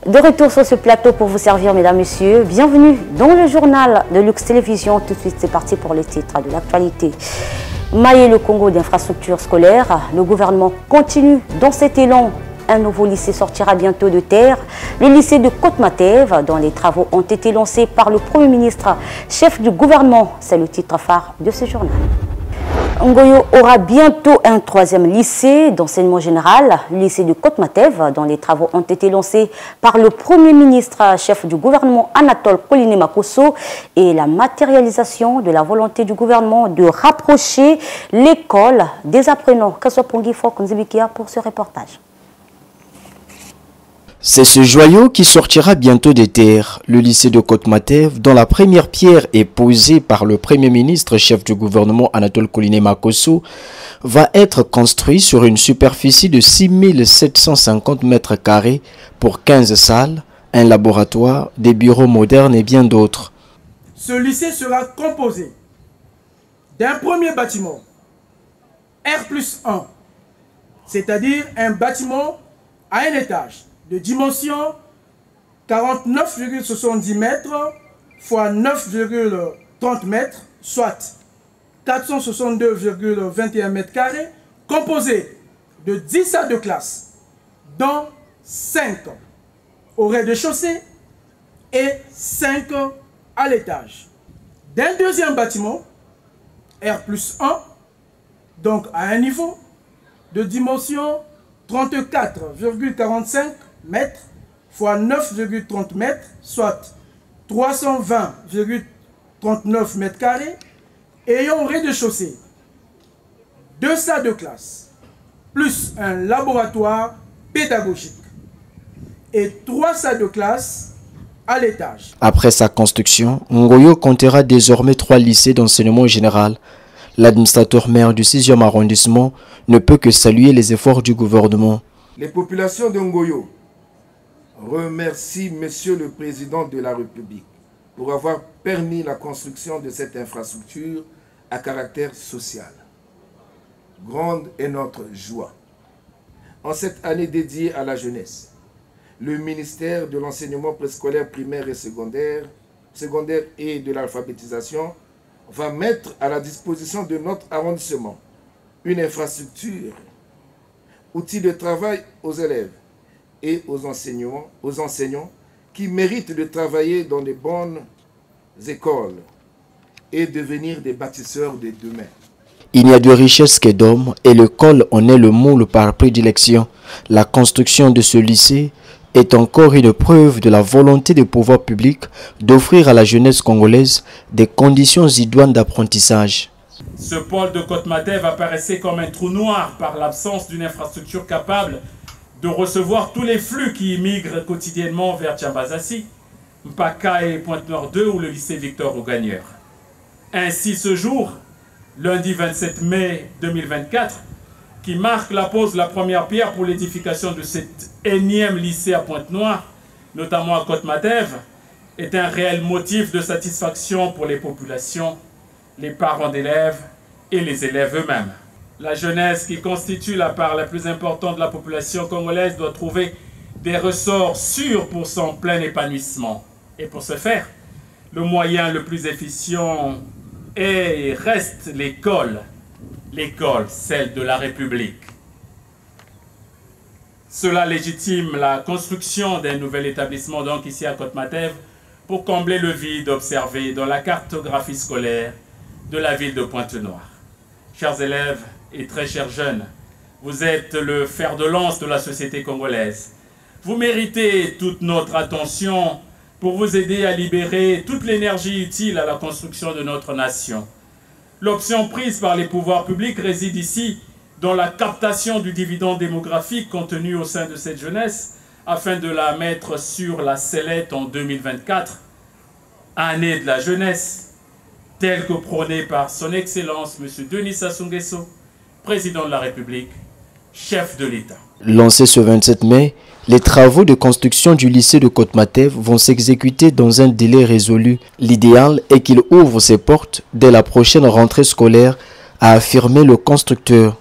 De retour sur ce plateau pour vous servir, mesdames, messieurs. Bienvenue dans le journal de Lux Télévision. Tout de suite, c'est parti pour les titres de l'actualité. Mailler le Congo d'infrastructures scolaires. Le gouvernement continue dans cet élan. Un nouveau lycée sortira bientôt de terre. Le lycée de Côte-Matève, dont les travaux ont été lancés par le Premier ministre, chef du gouvernement. C'est le titre phare de ce journal. Ngoyo aura bientôt un troisième lycée d'enseignement général, le lycée de Côte-Matève, dont les travaux ont été lancés par le Premier ministre, chef du gouvernement Anatole Koliné-Makosso, et la matérialisation de la volonté du gouvernement de rapprocher l'école des apprenants. Kassopongi Fok Nzibikia pour ce reportage. C'est ce joyau qui sortira bientôt des terres, le lycée de Côte-Matève, dont la première pierre est posée par le Premier ministre, chef du gouvernement Anatole Koliné-Makosso, va être construit sur une superficie de 6750 mètres carrés pour 15 salles, un laboratoire, des bureaux modernes et bien d'autres. Ce lycée sera composé d'un premier bâtiment, R+1, c'est-à-dire un bâtiment à un étage, de dimension 49,70 mètres x 9,30 mètres, soit 462,21 mètres carrés, composé de 10 salles de classe, dont 5 au rez-de-chaussée et 5 à l'étage. D'un deuxième bâtiment, R+1, donc à un niveau, de dimension 34,45 mètres x 9,30 mètres, soit 320,39 mètres carrés, ayant au rez-de-chaussée 2 salles de classe, plus un laboratoire pédagogique et 3 salles de classe à l'étage. Après sa construction, Ngoyo comptera désormais 3 lycées d'enseignement général. L'administrateur maire du 6e arrondissement ne peut que saluer les efforts du gouvernement. Les populations de Ngoyo remercient Monsieur le Président de la République pour avoir permis la construction de cette infrastructure à caractère social. Grande est notre joie. En cette année dédiée à la jeunesse, le ministère de l'enseignement préscolaire primaire et secondaire et de l'alphabétisation va mettre à la disposition de notre arrondissement une infrastructure, outil de travail aux élèves et aux enseignants qui méritent de travailler dans de bonnes écoles et devenir des bâtisseurs de demain. Il n'y a de richesse que d'hommes et l'école en est le moule par prédilection. La construction de ce lycée est encore une preuve de la volonté des pouvoirs publics d'offrir à la jeunesse congolaise des conditions idoines d'apprentissage. Ce pôle de Côte-Matève apparaissait comme un trou noir par l'absence d'une infrastructure capable de recevoir tous les flux qui immigrent quotidiennement vers Tchambazassi, Mpaka et Pointe-Nord 2 ou le lycée Victor Augagneur. Ainsi ce jour, lundi 27 mai 2024, qui marque la pose de la première pierre pour l'édification de cet énième lycée à Pointe-Noire, notamment à Côte-Matève, est un réel motif de satisfaction pour les populations, les parents d'élèves et les élèves eux-mêmes. La jeunesse, qui constitue la part la plus importante de la population congolaise, doit trouver des ressorts sûrs pour son plein épanouissement. Et pour ce faire, le moyen le plus efficient est et reste l'école. L'école, celle de la République. Cela légitime la construction d'un nouvel établissement, donc ici à Côte-Matève, pour combler le vide observé dans la cartographie scolaire de la ville de Pointe-Noire. Chers élèves et très chers jeunes, vous êtes le fer de lance de la société congolaise. Vous méritez toute notre attention pour vous aider à libérer toute l'énergie utile à la construction de notre nation. L'option prise par les pouvoirs publics réside ici dans la captation du dividende démographique contenu au sein de cette jeunesse afin de la mettre sur la sellette en 2024, année de la jeunesse, telle que prônée par son Excellence M. Denis Sassou Nguesso, Président de la République, chef de l'État. Lancé ce 27 mai, les travaux de construction du lycée de Côte-Matève vont s'exécuter dans un délai résolu. L'idéal est qu'il ouvre ses portes dès la prochaine rentrée scolaire, a affirmé le constructeur.